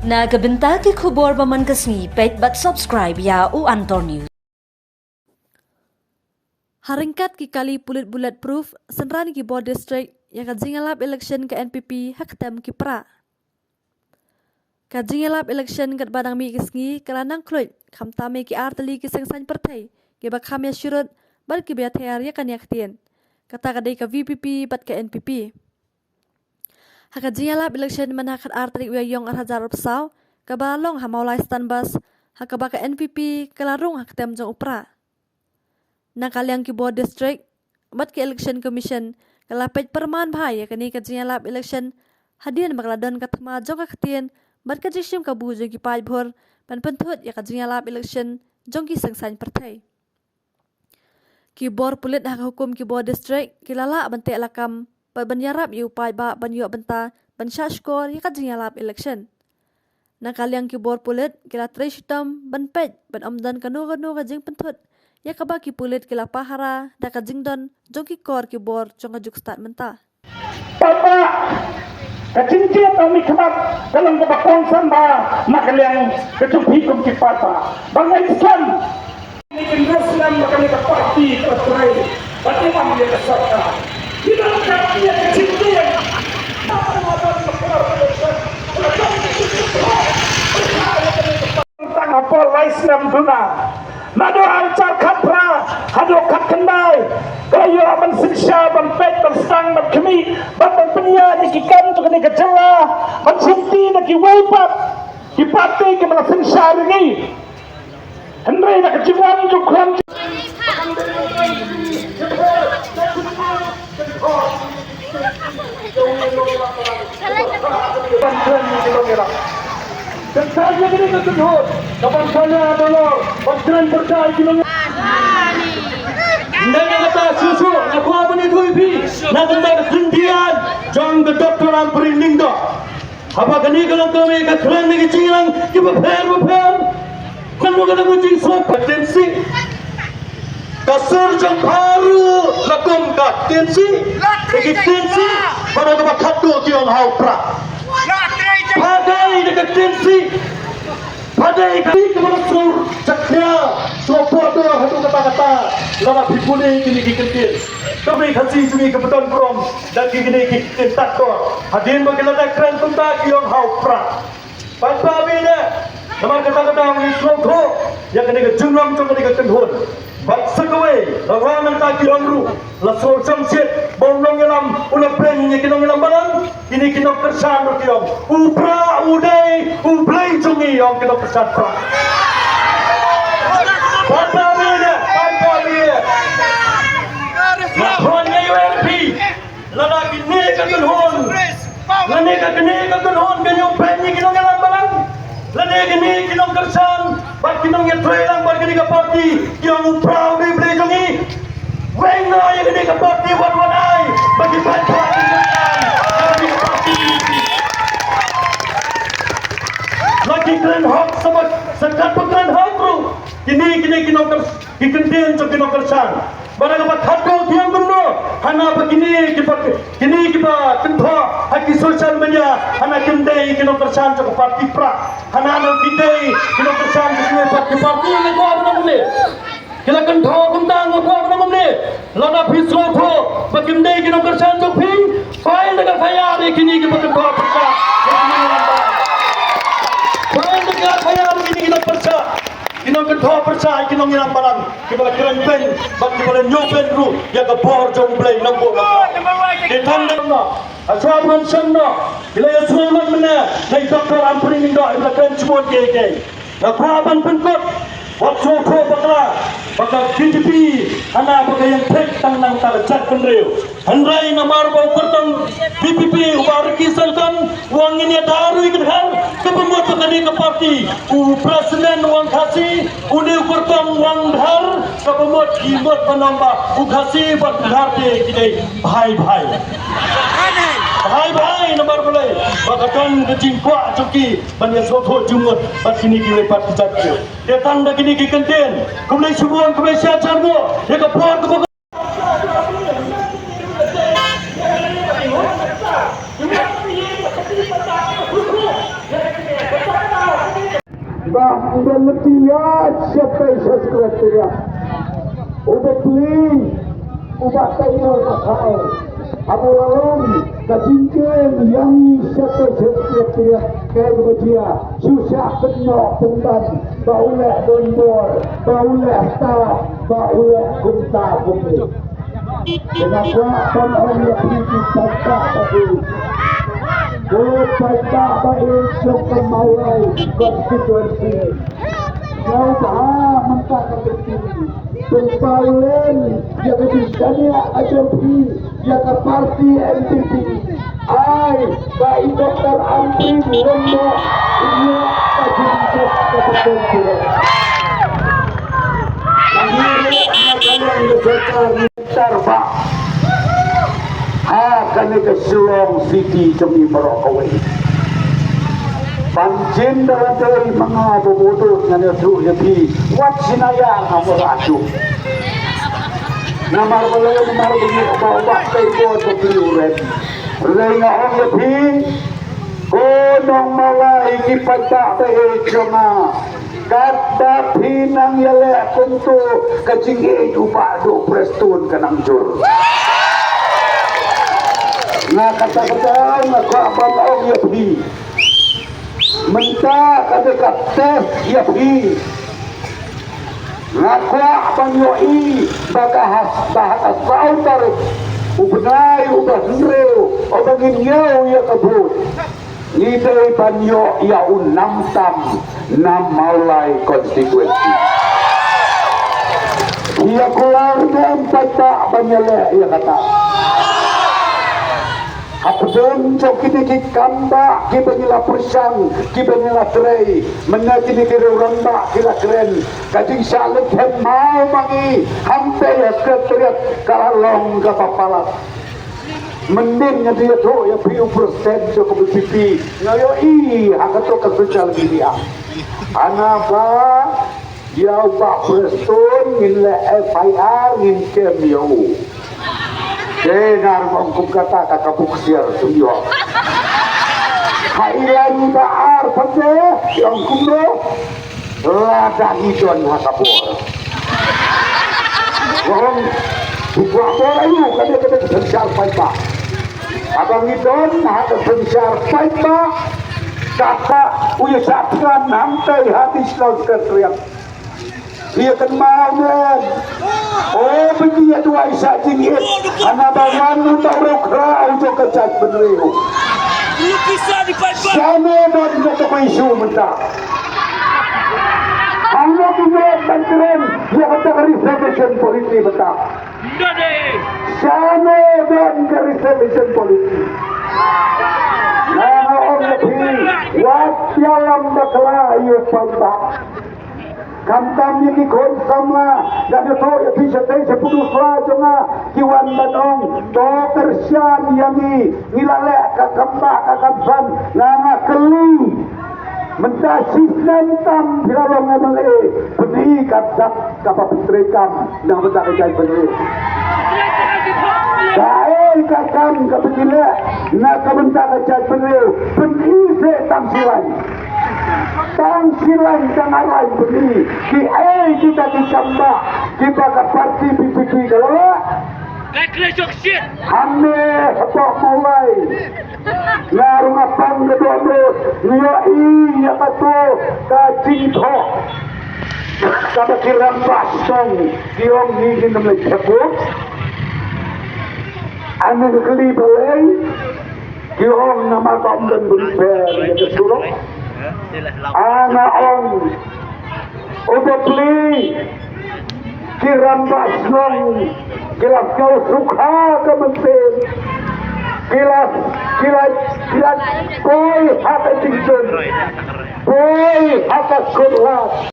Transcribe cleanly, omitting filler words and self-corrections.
Nagabenta ki khubor baman kasni page but subscribe ya u Antor News. Haringkat ki kali pulit bulletproof senrani ki board district yang kajingalap election ke NPP hak tem ki pra. Kajingalap election kat badang mi kisngi kelanang kluit kam tame ki arteli ki sengsan partai ki bakham ya syurut bar ki biathar ya kan yaktien. Kata kadai ka VPP bat ke NPP. Hakajingalap election man hakat arteli wi yong arhajar pesau kabalong hamaulai stanbas hakabaka NPP kelarung hak tem jong upra. Nang kaliang ki board district bat ki election commission kalapet perman bhai kani kajingalap election hadian makladon katma jong kaktien bat ka jishim ka bu jong ki pai bhor pan penthut ya kajingalap election jong ki sengsan partai. Ki board pulit hak hukum ki board district kilala bante lakam banyarap yu pai ba ban yu benta ban shashkor ya kajingalap election. Nang kaliang ki board pulit kila treshitam ban pej ban amdan kanu ka jing penthut ya kaba ki pulit kila pahara da ka jingdon jong ki kor ki board jong ka juk start menta. Papa kecincin kami kemat dalam kebakong samba makaliang kecumpi kum ki papa bangsa Islam ini Islam makanya ke parti tercerai bagaimana dia kesatkan tidak kaki yang kecincin tentang apa Islam duna nado ancar kapra hado kakendai kayo aman siksya ban pet terstang ban kemi ban penya di kikan tu kena kecewa ban sinti na ki waipat ki pate ke mana siksya ini hendrai na kejiwan ju kram dan saya ini ketujuh kapan saya adalah Pasukan Berdaya Kilong dan yang kata susu aku apa ni tu ipi nak tentang kesendian jang ke doktor ampering ning do apa kini kalau kami ke keren ni kecilang kita beper kan lu kata kucing sok potensi kasur jang baru lakum ka tensi tensi pada ke khatu kiong hau pra padai dekat tensi padai kali kepada sur caknya sopoto hatu kata-kata lama bipuni kini kikentir kami kasih jumi kebetulan prom dan kini kikentir takor hadin bagilada keren tunta kiong hau pra pada bina nama kata-kata yang sopo yang kini kejungang jong kini kekenhun bat segawai lawan tak kiong ru lasur samsit bonong yalam ulah brengnya kinong yalam balang ini kinong kersan kiong upra udai ublai jungi yang kinong kersan pra pada bina lakonnya UNP lada kini kekenhun lani kini kekenhun kenyong brengnya kinong yalam balang lani kini kinong kersan bat kinong yatrelang bat kini kapati yang upra udai ublai jungi Wena yang ini kebakti wan-wanai bagi bantuan bagi kebakti lagi keren hak sebab sekat keren hak bro kini kinong kikendin so kinong kersan barang apa khadro tiang kumno hana begini kita tentu haki sosial media hana kendai kinong kersan so parti pra hana kendai kinong kersan so parti yang kau apa namanya kita kan thọ kumtang của qua năm nay là đã phi số thọ và kim đây cái nó cần sang cho phi phải là cái phải để cái này cái bắt thọ persa phải là cái phải để cái nó persa cái nó cần thọ persa cái nó ngilang balang cái bala keren pen bak cái bala nyopen ru ya cái bor jong play nambo cái thằng đó asal mention đó cái là asal mana dari doktor ampering đó cái keren cuma ke na praban penkot waktu ko bakal PDP ana bagai yang tek tang nang tar chat kendreu handrai namar bau kertang PPP ubar kisalkan uang ini daru ikan har kepembuat petani ke parti presiden uang kasih uni kertang uang dhar kepembuat kibat penambah ukasi buat dharte kita bhai namar boleh bakatan kecing kuat cuki banyak soto jumut bat kini kiwe pat jatke dia tanda kini kikenten kumlai subuan kumlai siacan go dia kapor ke bahkan letiat siapa sekretariat udah beli ubah tayo kakao Abu Lalong kacingken yang siapa sekretariat kaya berjaya susah kenok tentang baulek donbor baulek staf baulek kumta kumli kenapa orang yang pergi tak tadi Kita baik suka mawai konstitusi. Kau dah mentah kepentingan. Berpaling yang bisanya ada pergi yang parti NPP. Ai baik Dr. Ampri Lombok ini kajian kepentingan. Lagi kalian besar terbang. Akan ke Silong City kami berokawai. Pancin dalam dari mga bubudot nga nasu yapi wat sinaya nga morado. Namar malayo namar bunyi bawa kay ko to piuret. Ray nga ang yapi konong malay kipagta tayo nga kata pinang yale kunto kacingin upado preston kanang jur. Nga kata-kata nga kaabang yapi menta kada tes yapi nga kaabang yoi bagahas bahas sautar ubnay ubahrew o bagin yaw ya kabut nitay panyo ya unamtam na maulay konstituensi iya kulang na pagta banyale ya kata Apun so kini kamba kiba nila persang kiba nila tray menati ni kiruramba kila keren kajing salit hem mau mangi hampe ya sekretariat kalalong kapapalat mending dia tu ya piu persen so kebipi ngayo i hakato kasal media anaba ya ba preston nila FIR ngin kemio Dengar mongkum kata kakabuksir semua. Kailan baar pande yang kumno lada hidon hakapur. Wong buat orang itu kada besar paita. Abang hidon hak besar paita. Kata uya satkan nampai hati selalu keteriak. Dia kan mau oh begini dua isa tinggi anak bangun untuk berukra untuk kecat beneriu sama dan untuk isu mentah Allah juga bantuan dia kata reservation politik mentah sama dan reservation politik nah orang lebih wakialam bakla ayu pantah Kamtamnya di konsama dan itu ya bisa saya sepuluh saja na kiwan banong dokter sian yami nilale kakamba kakabsan nanga keli mendasis nentam bilalong ngamale beni kadak kapapitrekam yang bedak kajai beni Dahil kakam kapitila na kabentak kajai beni setam silan tangsilan tangaran begini kita dicamba kita ke parti PPP kalau hame sepak mulai narung apang kedua niai ya katu kacing thok kabakiran pasong diong ngingin namanya cekuk anu keli balai diong nama tom dan berper ya kesulok anak ong udah beli kiram basnong kilas kau suka kementin kilas boy hata cincin boy hata kurhat